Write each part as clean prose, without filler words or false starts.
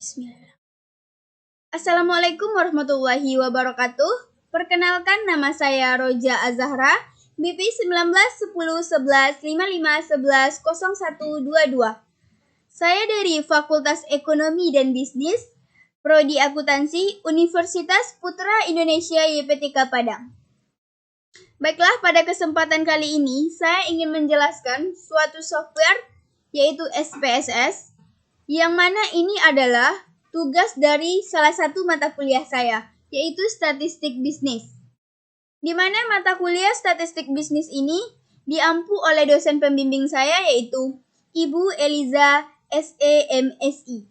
Bismillah. Assalamualaikum warahmatullahi wabarakatuh. Perkenalkan, nama saya Roja Azahra, BP 19101155110122. Saya dari Fakultas Ekonomi dan Bisnis, Prodi Akuntansi, Universitas Putra Indonesia YPTK Padang. Baiklah, pada kesempatan kali ini saya ingin menjelaskan suatu software yaitu SPSS, yang mana ini adalah tugas dari salah satu mata kuliah saya, yaitu Statistik Bisnis. Di mana mata kuliah Statistik Bisnis ini diampu oleh dosen pembimbing saya, yaitu Ibu Eliza SEMSI.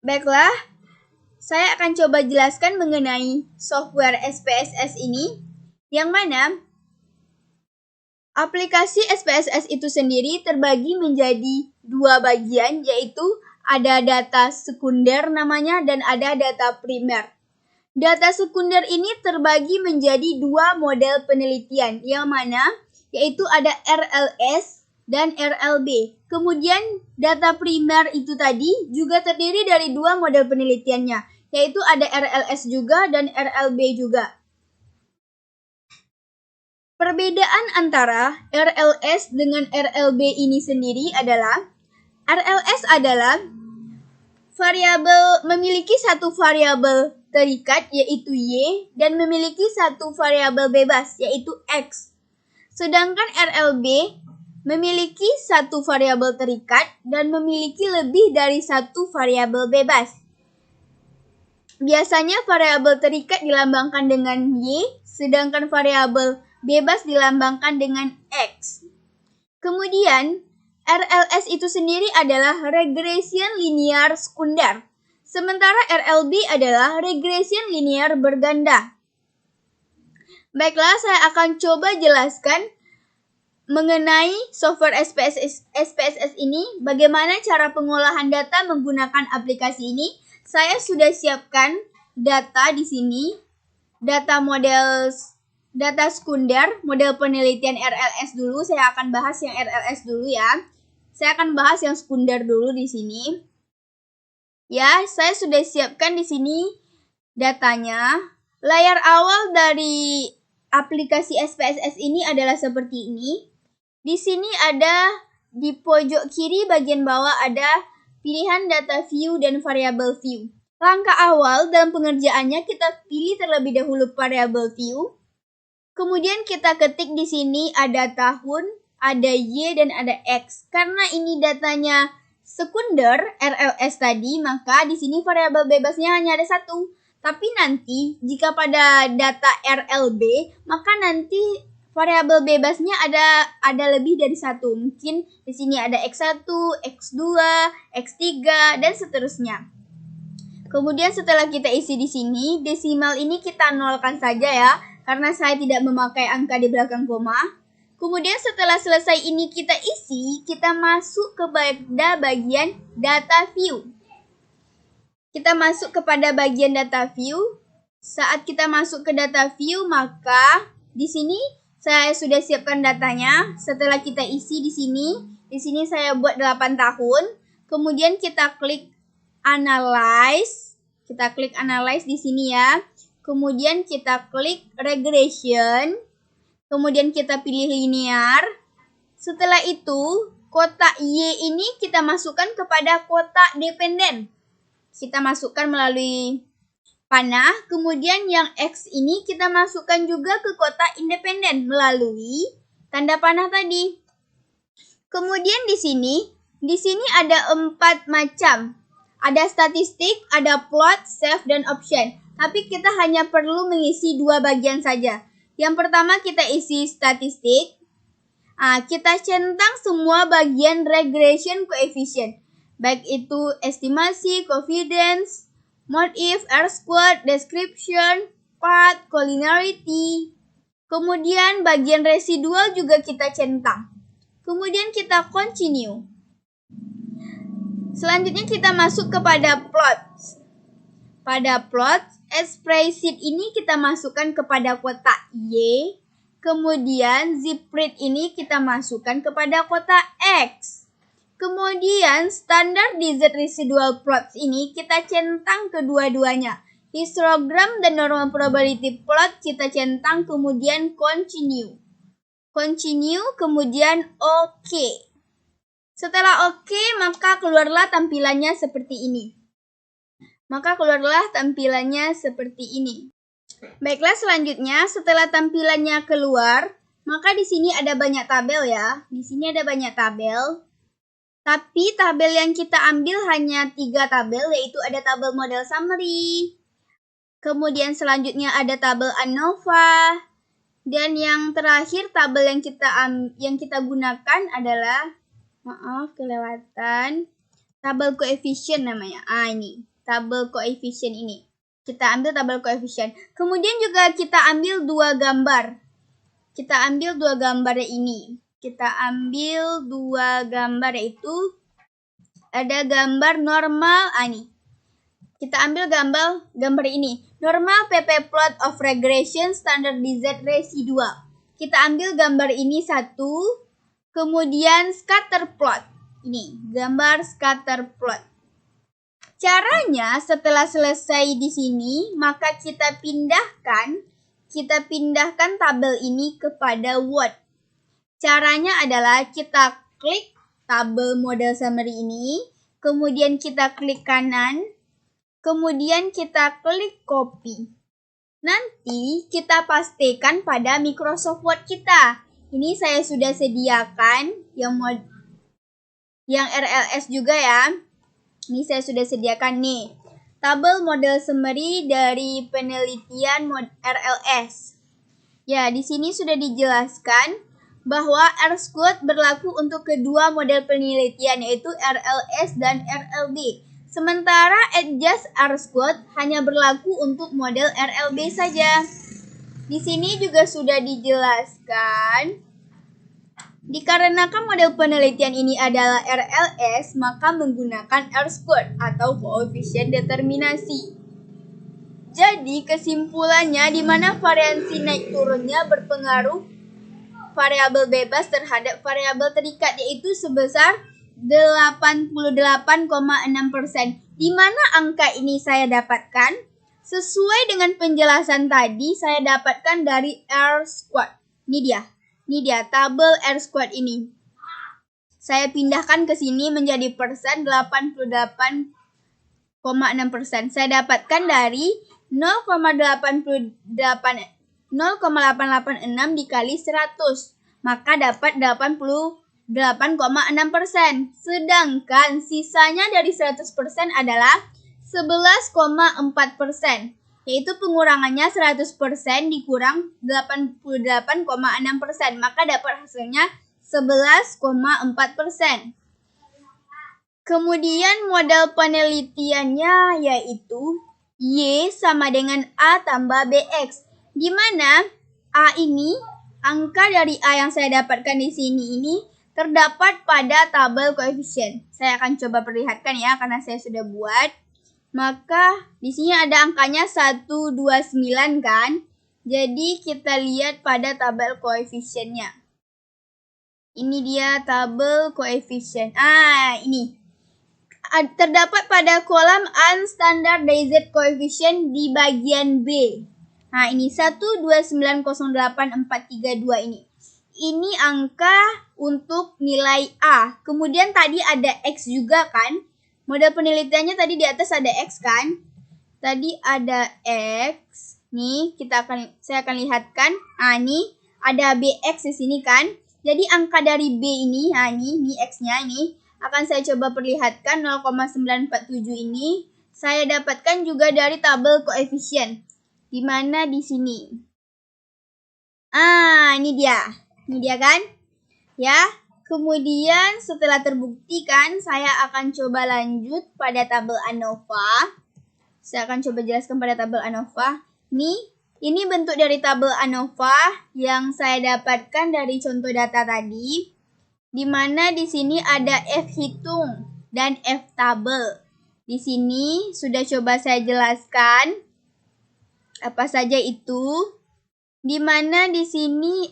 Baiklah, saya akan coba jelaskan mengenai software SPSS ini, yang mana aplikasi SPSS itu sendiri terbagi menjadi dua bagian, yaitu ada data sekunder namanya dan ada data primer. Data sekunder ini terbagi menjadi dua model penelitian, yang mana yaitu ada RLS dan RLB. Kemudian data primer itu tadi juga terdiri dari dua model penelitiannya, yaitu ada RLS juga dan RLB juga. Perbedaan antara RLS dengan RLB ini sendiri adalah RLS adalah memiliki satu variabel terikat yaitu Y dan memiliki satu variabel bebas yaitu X. Sedangkan RLB memiliki satu variabel terikat dan memiliki lebih dari satu variabel bebas. Biasanya variabel terikat dilambangkan dengan Y, sedangkan variabel bebas dilambangkan dengan X. Kemudian, RLS itu sendiri adalah regression linear sekunder, sementara RLB adalah regression linear berganda. Baiklah, saya akan coba jelaskan mengenai software SPSS ini, bagaimana cara pengolahan data menggunakan aplikasi ini. Saya sudah siapkan data di sini, data sekunder, model penelitian RLS dulu. Saya akan bahas yang RLS dulu ya. Saya akan bahas yang sekunder dulu di sini. Ya, saya sudah siapkan di sini datanya. Layar awal dari aplikasi SPSS ini adalah seperti ini. Di sini ada di pojok kiri bagian bawah ada pilihan data view dan variabel view. Langkah awal dalam pengerjaannya kita pilih terlebih dahulu variabel view. Kemudian kita ketik di sini ada tahun, ada Y dan ada X. Karena ini datanya sekunder RLS tadi, maka di sini variabel bebasnya hanya ada satu. Tapi nanti jika pada data RLB, maka nanti variabel bebasnya ada lebih dari satu. Mungkin di sini ada X1, X2, X3 dan seterusnya. Kemudian setelah kita isi di sini, desimal ini kita nolkan saja ya, karena saya tidak memakai angka di belakang koma. Kemudian setelah selesai ini kita isi, kita masuk kepada bagian data view. Kita masuk kepada bagian data view. Saat kita masuk ke data view, maka di sini saya sudah siapkan datanya. Setelah kita isi di sini saya buat 8 tahun. Kemudian kita klik analyze. Kita klik analyze di sini ya. Kemudian kita klik regression. Kemudian kita pilih linear. Setelah itu, kotak Y ini kita masukkan kepada kotak dependen. Kita masukkan melalui panah. Kemudian yang X ini kita masukkan juga ke kotak independen melalui tanda panah tadi. Kemudian di sini ada 4 macam. Ada statistik, ada plot, save, dan option. Tapi kita hanya perlu mengisi 2 bagian saja. Yang pertama kita isi statistik. Kita centang semua bagian regression coefficient. Baik itu estimasi, confidence, mode if, R-squared, description, path, collinearity. Kemudian bagian residual juga kita centang. Kemudian kita continue. Selanjutnya kita masuk kepada plot. Pada plot, spreadsheet ini kita masukkan kepada kotak Y. Kemudian zip read ini kita masukkan kepada kotak X. Kemudian standar dz residual plots ini kita centang kedua-duanya. Histogram dan normal probability plot kita centang, kemudian continue. Continue, kemudian OK. Setelah OK, maka keluarlah tampilannya seperti ini. Baiklah, selanjutnya setelah tampilannya keluar, maka di sini ada banyak tabel ya. Tapi tabel yang kita ambil hanya 3 tabel, yaitu ada tabel model summary. Kemudian selanjutnya ada tabel ANOVA. Dan yang terakhir tabel yang kita gunakan adalah, tabel koefisien namanya. Ini, tabel koefisien ini. Kita ambil tabel koefisien. Kemudian juga kita ambil 2 gambar. Kita ambil 2 gambar ini. Yaitu ada gambar normal, ini. Kita ambil gambar ini. Normal PP plot of regression standard dz residual. Kita ambil gambar ini 1. Kemudian scatter plot. Ini, gambar scatter plot. Caranya setelah selesai di sini, maka kita pindahkan tabel ini kepada Word. Caranya adalah kita klik tabel model summary ini, kemudian kita klik kanan, kemudian kita klik copy. Nanti kita pastikan pada Microsoft Word kita. Ini saya sudah sediakan yang RLS juga ya. Ini saya sudah sediakan nih. Tabel model summary dari penelitian RLS. Ya, di sini sudah dijelaskan bahwa R-squared berlaku untuk kedua model penelitian, yaitu RLS dan RLB. Sementara adjust R-squared hanya berlaku untuk model RLB saja. Di sini juga sudah dijelaskan, dikarenakan model penelitian ini adalah RLS, maka menggunakan R-squared atau koefisien determinasi. Jadi kesimpulannya, di mana variansi naik turunnya berpengaruh variabel bebas terhadap variabel terikat, yaitu sebesar 88,6%. Di mana angka ini saya dapatkan? Sesuai dengan penjelasan tadi, saya dapatkan dari R-squared. Ini dia tabel R-squared ini. Saya pindahkan ke sini menjadi persen, 88,6%. Saya dapatkan dari 0,886 dikali 100, maka dapat 88,6%. Sedangkan sisanya dari 100% adalah 11,4%. Yaitu pengurangannya 100% dikurang 88,6%, maka dapat hasilnya 11,4%. Kemudian model penelitiannya yaitu Y sama dengan A tambah BX, di mana A ini, angka dari A yang saya dapatkan di sini ini terdapat pada tabel koefisien. Saya akan coba perlihatkan ya, karena saya sudah buat. Maka di sini ada angkanya 129 kan. Jadi kita lihat pada tabel koefisiennya. Ini dia tabel koefisien. Ini terdapat pada kolom unstandardized coefficient di bagian B. Ini 12908,432 ini. Ini angka untuk nilai A. Kemudian tadi ada X juga kan? Model penelitiannya tadi di atas ada X kan? Tadi ada X. Nih, saya akan lihatkan. Nih ada BX di sini kan? Jadi angka dari B ini, ini X-nya ini akan saya coba perlihatkan. 0,947 ini saya dapatkan juga dari tabel koefisien. Di mana di sini? Ini dia kan? Ya. Kemudian setelah terbukti kan, saya akan coba lanjut pada tabel ANOVA. Saya akan coba jelaskan pada tabel ANOVA. Ini bentuk dari tabel ANOVA yang saya dapatkan dari contoh data tadi. Di mana di sini ada F hitung dan F tabel. Di sini sudah coba saya jelaskan apa saja itu. Di mana di sini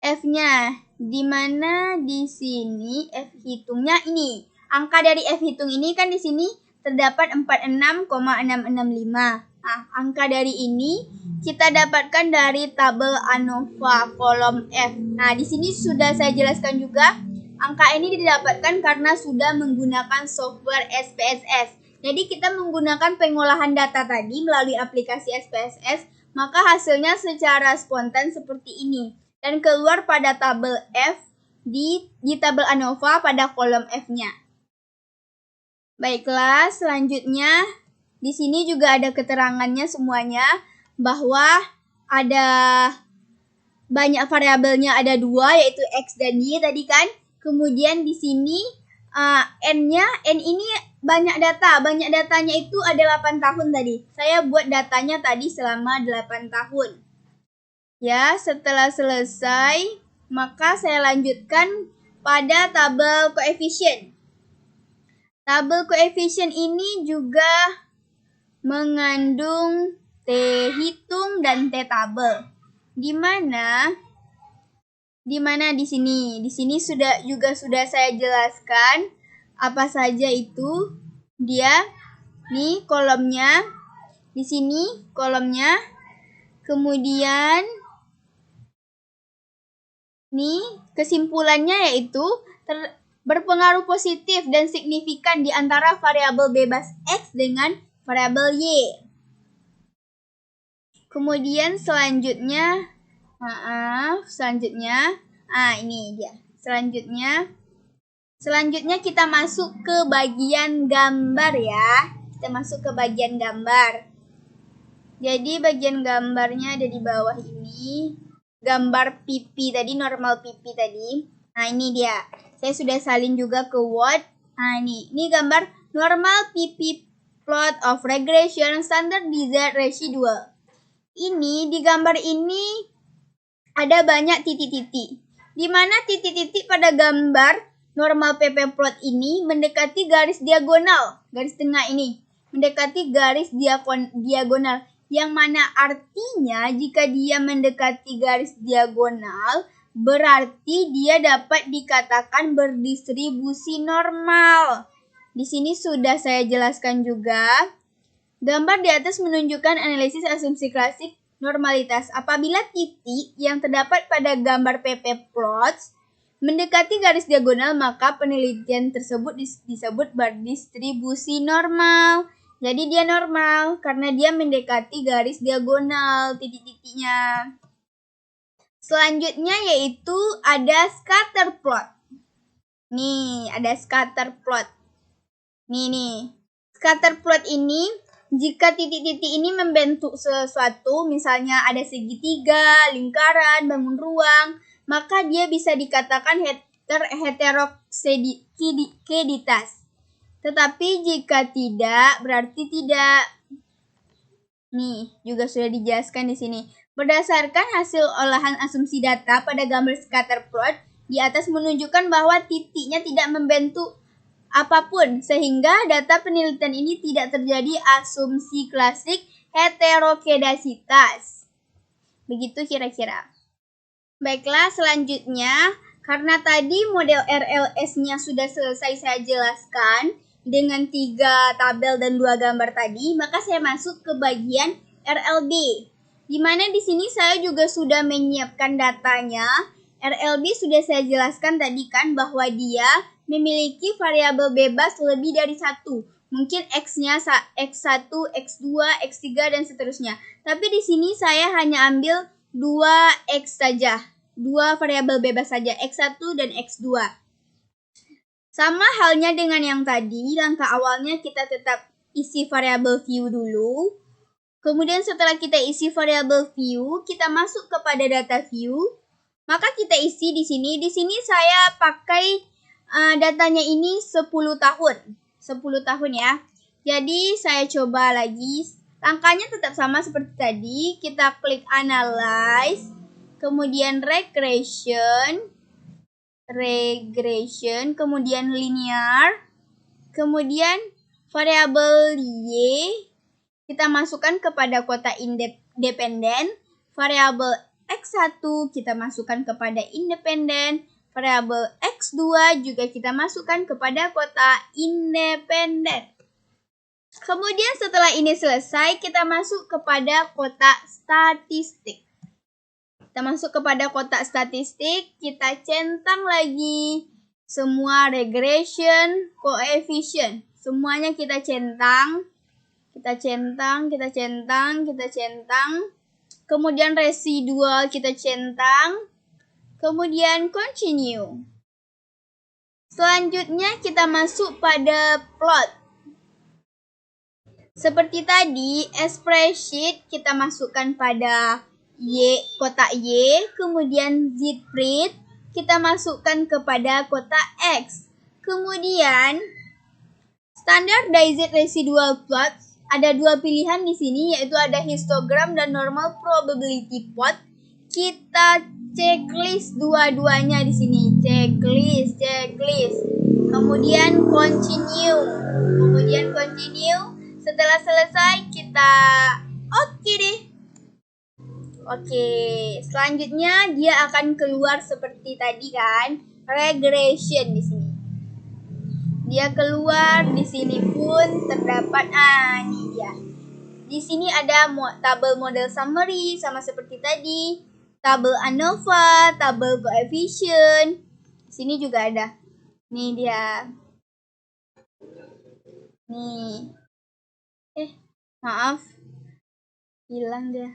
F-nya. di mana di sini F hitungnya ini. Angka dari F hitung ini kan di sini terdapat 46,665. Nah, angka dari ini kita dapatkan dari tabel ANOVA kolom F. Nah, di sini sudah saya jelaskan juga, angka ini didapatkan karena sudah menggunakan software SPSS. Jadi kita menggunakan pengolahan data tadi melalui aplikasi SPSS, maka hasilnya secara spontan seperti ini. Dan keluar pada tabel F di tabel ANOVA pada kolom F-nya. Baiklah, selanjutnya di sini juga ada keterangannya semuanya bahwa ada banyak variabelnya, ada 2 yaitu X dan Y tadi kan. Kemudian di sini N ini banyak datanya itu ada 8 tahun tadi. Saya buat datanya tadi selama 8 tahun. Ya, setelah selesai, maka saya lanjutkan pada tabel koefisien. Tabel koefisien ini juga mengandung T hitung dan T tabel. Di mana di sini sudah saya jelaskan apa saja itu dia. Nih kolomnya, di sini kolomnya. Kemudian nih kesimpulannya yaitu berpengaruh positif dan signifikan di antara variabel bebas X dengan variabel Y. Kemudian selanjutnya, ini dia. Selanjutnya kita masuk ke bagian gambar ya. Kita masuk ke bagian gambar. Jadi bagian gambarnya ada di bawah ini. Gambar pipi tadi, normal pipi tadi. Nah, ini dia. Saya sudah salin juga ke Word. Nah, ini gambar normal pipi plot of regression standard desired residual. Ini di gambar ini ada banyak titik-titik. Di mana titik-titik pada gambar normal PP plot ini mendekati garis diagonal. Garis tengah ini mendekati garis diagonal. Yang mana artinya jika dia mendekati garis diagonal, berarti dia dapat dikatakan berdistribusi normal. Di sini sudah saya jelaskan juga. Gambar di atas menunjukkan analisis asumsi klasik normalitas. Apabila titik yang terdapat pada gambar PP plots mendekati garis diagonal, maka penelitian tersebut disebut berdistribusi normal. Jadi dia normal karena dia mendekati garis diagonal titik-titiknya. Selanjutnya yaitu ada scatter plot. Nih, ada scatter plot. Nih. Scatter plot ini jika titik-titik ini membentuk sesuatu, misalnya ada segitiga, lingkaran, bangun ruang, maka dia bisa dikatakan heterokliditas. Tetapi jika tidak, berarti tidak. Nih, juga sudah dijelaskan di sini. Berdasarkan hasil olahan asumsi data pada gambar scatter plot, di atas menunjukkan bahwa titiknya tidak membentuk apapun, sehingga data penelitian ini tidak terjadi asumsi klasik heterokedasitas. Begitu kira-kira. Baiklah, selanjutnya, karena tadi model RLS-nya sudah selesai saya jelaskan dengan 3 tabel dan 2 gambar tadi, maka saya masuk ke bagian RLB. Di mana di sini saya juga sudah menyiapkan datanya. RLB sudah saya jelaskan tadi kan bahwa dia memiliki variabel bebas lebih dari 1. Mungkin X-nya X1, X2, X3 dan seterusnya. Tapi di sini saya hanya ambil 2 X saja. 2 variabel bebas saja, X1 dan X2. Sama halnya dengan yang tadi, langkah awalnya kita tetap isi variabel view dulu. Kemudian setelah kita isi variabel view, kita masuk kepada data view. Maka kita isi di sini. Di sini saya pakai datanya ini 10 tahun. 10 tahun ya. Jadi saya coba lagi. Langkahnya tetap sama seperti tadi. Kita klik analyze. Kemudian regression, kemudian linear, kemudian variabel Y kita masukkan kepada kota independen, variabel X1 kita masukkan kepada independen, variabel X2 juga kita masukkan kepada kotak independen. Kemudian setelah ini selesai, kita masuk kepada kotak statistik. Kita masuk kepada kotak statistik, kita centang lagi semua regression, coefficient. Semuanya kita centang. Kita centang. Kemudian residual kita centang. Kemudian continue. Selanjutnya kita masuk pada plot. Seperti tadi, spreadsheet kita masukkan pada kotak Y, kemudian zprint kita masukkan kepada kotak X. Kemudian standardized residual plot ada dua pilihan di sini, yaitu ada histogram dan normal probability plot. Kita checklist dua-duanya di sini, checklist. Kemudian continue. Setelah selesai kita oke deh. Oke, selanjutnya dia akan keluar seperti tadi kan, regression di sini. Dia keluar, di sini pun terdapat ini dia. Di sini ada tabel model summary sama seperti tadi, tabel ANOVA, tabel coefficient. Di sini juga ada. Nih dia. Nih. Maaf. Hilang dia.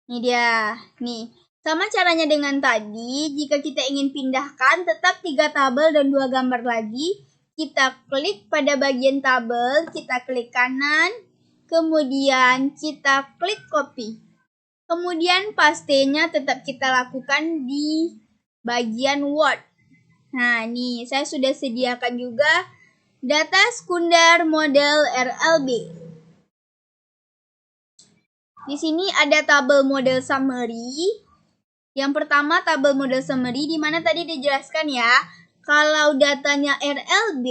Ini dia. Nih. Sama caranya dengan tadi, jika kita ingin pindahkan tetap 3 tabel dan 2 gambar lagi, kita klik pada bagian tabel, kita klik kanan, kemudian kita klik copy. Kemudian pastenya tetap kita lakukan di bagian Word. Nah, nih saya sudah sediakan juga data sekunder model RLB. Di sini ada tabel model summary. Yang pertama tabel model summary di mana tadi dijelaskan ya, kalau datanya RLB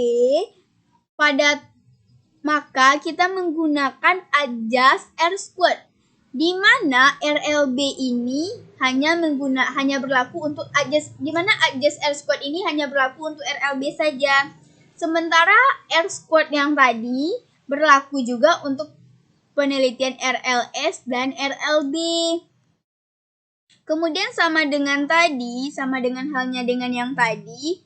maka kita menggunakan adjust R-squared. Di mana RLB ini hanya berlaku untuk adjust, di mana adjust R-squared ini hanya berlaku untuk RLB saja. Sementara R-squared yang tadi berlaku juga untuk penelitian RLS dan RLB. Kemudian sama halnya dengan yang tadi,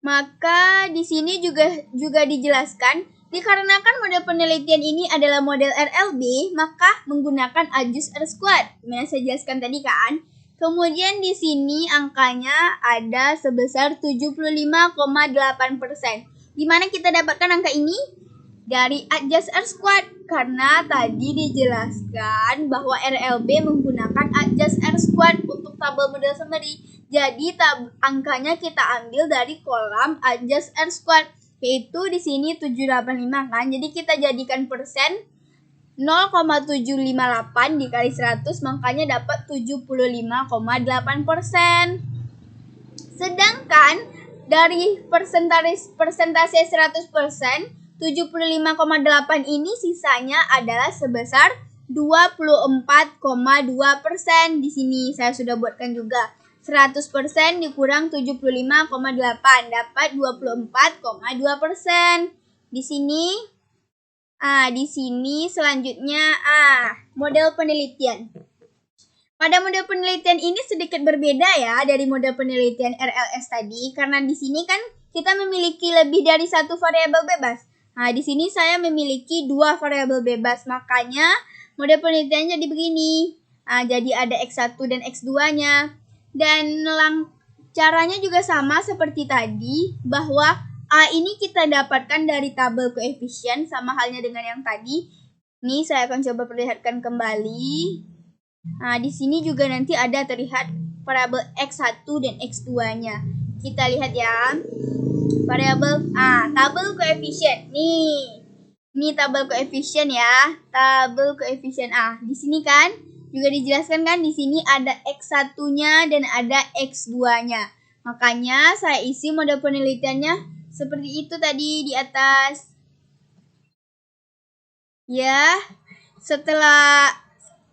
maka di sini juga dijelaskan dikarenakan model penelitian ini adalah model RLB, maka menggunakan adjust R-squared. Yang saya jelaskan tadi kan. Kemudian di sini angkanya ada sebesar 75,8%. Di mana kita dapatkan angka ini? Dari adjust R-squared, karena tadi dijelaskan bahwa RLB menggunakan adjust R-squared untuk tabel model summary. Jadi angkanya kita ambil dari kolom adjust R-squared, yaitu di sini 785 kan. Jadi kita jadikan persen 0,758 dikali 100, makanya dapat 75,8%. Sedangkan dari persentase 100%, 75,8 ini sisanya adalah sebesar 24,2%. Di sini saya sudah buatkan juga. 100% dikurang 75,8 dapat 24,2%. Di sini selanjutnya model penelitian. Pada model penelitian ini sedikit berbeda ya dari model penelitian RLS tadi, karena di sini kan kita memiliki lebih dari satu variabel bebas. Nah, di sini saya memiliki 2 variabel bebas, makanya model penelitiannya jadi begini. Jadi ada X1 dan X2-nya. Dan caranya juga sama seperti tadi, bahwa A ini kita dapatkan dari tabel koefisien, sama halnya dengan yang tadi. Ini saya akan coba perlihatkan kembali. Di sini juga nanti ada terlihat variabel X1 dan X2-nya. Kita lihat ya. Variabel tabel koefisien. Nih tabel koefisien ya. Tabel koefisien di sini kan juga dijelaskan kan, di sini ada X1-nya dan ada X2-nya. Makanya saya isi model penelitiannya seperti itu tadi di atas. Ya, setelah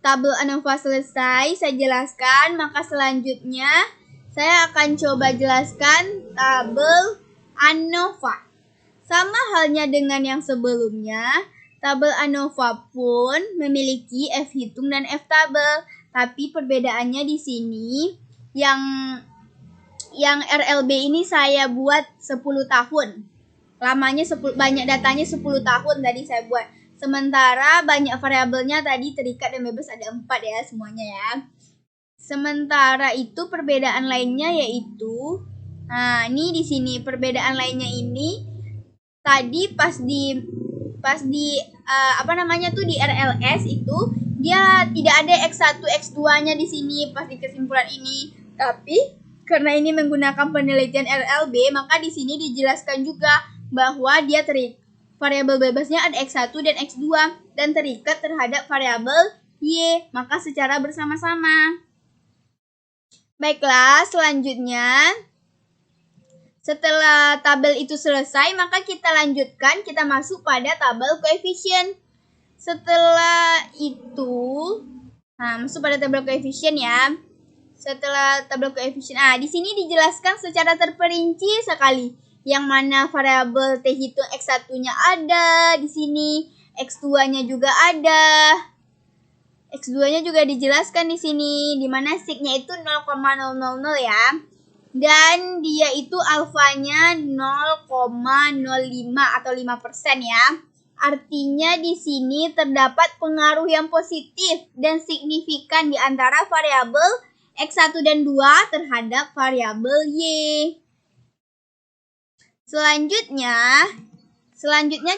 tabel ANOVA selesai saya jelaskan, maka selanjutnya saya akan coba jelaskan tabel ANOVA. Sama halnya dengan yang sebelumnya, tabel ANOVA pun memiliki F hitung dan F tabel, tapi perbedaannya di sini yang RLB ini saya buat 10 tahun. Lamanya banyak datanya 10 tahun tadi saya buat. Sementara banyak variabelnya tadi terikat dan bebas ada 4 ya semuanya ya. Sementara itu perbedaan lainnya yaitu, nah ini di sini perbedaan lainnya ini tadi pas di di RLS itu dia tidak ada X1 X2-nya di sini pas di kesimpulan ini. Tapi karena ini menggunakan penelitian RLB, maka di sini dijelaskan juga bahwa dia variabel bebasnya ada X1 dan X2 dan terikat terhadap variabel Y, maka secara bersama-sama. Baiklah, selanjutnya setelah tabel itu selesai, maka kita lanjutkan, kita masuk pada tabel koefisien. Setelah itu, masuk pada tabel koefisien ya. Setelah tabel koefisien, di sini dijelaskan secara terperinci sekali yang mana variabel T hitung X1-nya ada di sini, X2-nya juga ada. X2-nya juga dijelaskan di sini, di mana sig-nya itu 0,000 ya. Dan dia itu alfanya 0,05 atau 5% ya. Artinya di sini terdapat pengaruh yang positif dan signifikan di antara variabel X1 dan 2 terhadap variabel Y. Selanjutnya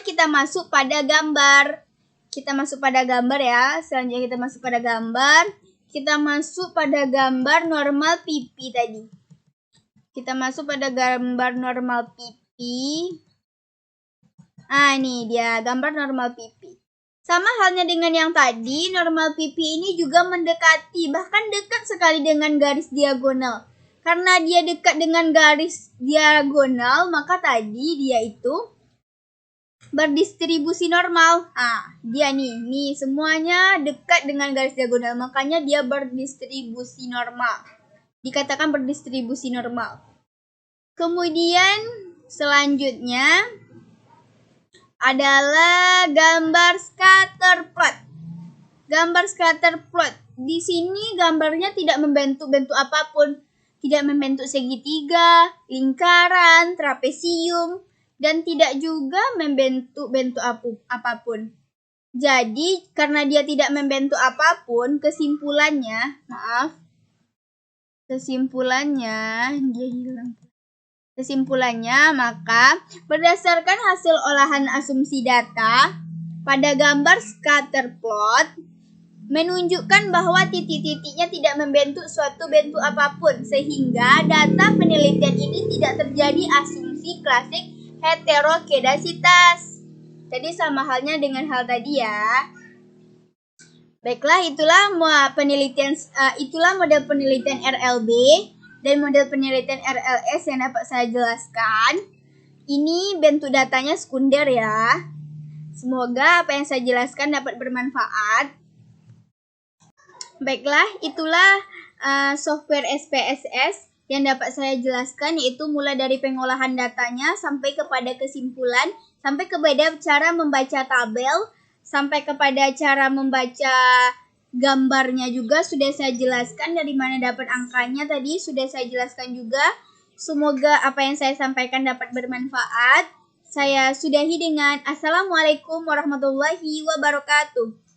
kita masuk pada gambar. Kita masuk pada gambar ya. Selanjutnya kita masuk pada gambar. Kita masuk pada gambar normal pipi tadi. Kita masuk pada gambar normal pipi. Ini dia gambar normal pipi. Sama halnya dengan yang tadi, normal pipi ini juga mendekati, bahkan dekat sekali dengan garis diagonal. Karena dia dekat dengan garis diagonal, maka tadi dia itu berdistribusi normal. Dia nih semuanya dekat dengan garis diagonal, makanya dia berdistribusi normal. Dikatakan berdistribusi normal. Kemudian selanjutnya adalah gambar scatter plot. Gambar scatter plot. Di sini gambarnya tidak membentuk apapun. Tidak membentuk segitiga, lingkaran, trapesium, dan tidak juga membentuk apapun. Jadi, karena dia tidak membentuk apapun, kesimpulannya, maka berdasarkan hasil olahan asumsi data pada gambar scatter plot menunjukkan bahwa titik-titiknya tidak membentuk suatu bentuk apapun, sehingga data penelitian ini tidak terjadi asumsi klasik heterokedasitas. Jadi sama halnya dengan hal tadi ya. Baiklah, itulah model penelitian RLB dan model penelitian RLS yang dapat saya jelaskan. Ini bentuk datanya sekunder ya. Semoga apa yang saya jelaskan dapat bermanfaat. Baiklah, itulah software SPSS yang dapat saya jelaskan, yaitu mulai dari pengolahan datanya sampai kepada kesimpulan, sampai kepada cara membaca tabel, sampai kepada cara membaca gambarnya juga sudah saya jelaskan, dari mana dapat angkanya tadi sudah saya jelaskan juga. Semoga apa yang saya sampaikan dapat bermanfaat. Saya sudahi dengan Assalamualaikum warahmatullahi wabarakatuh.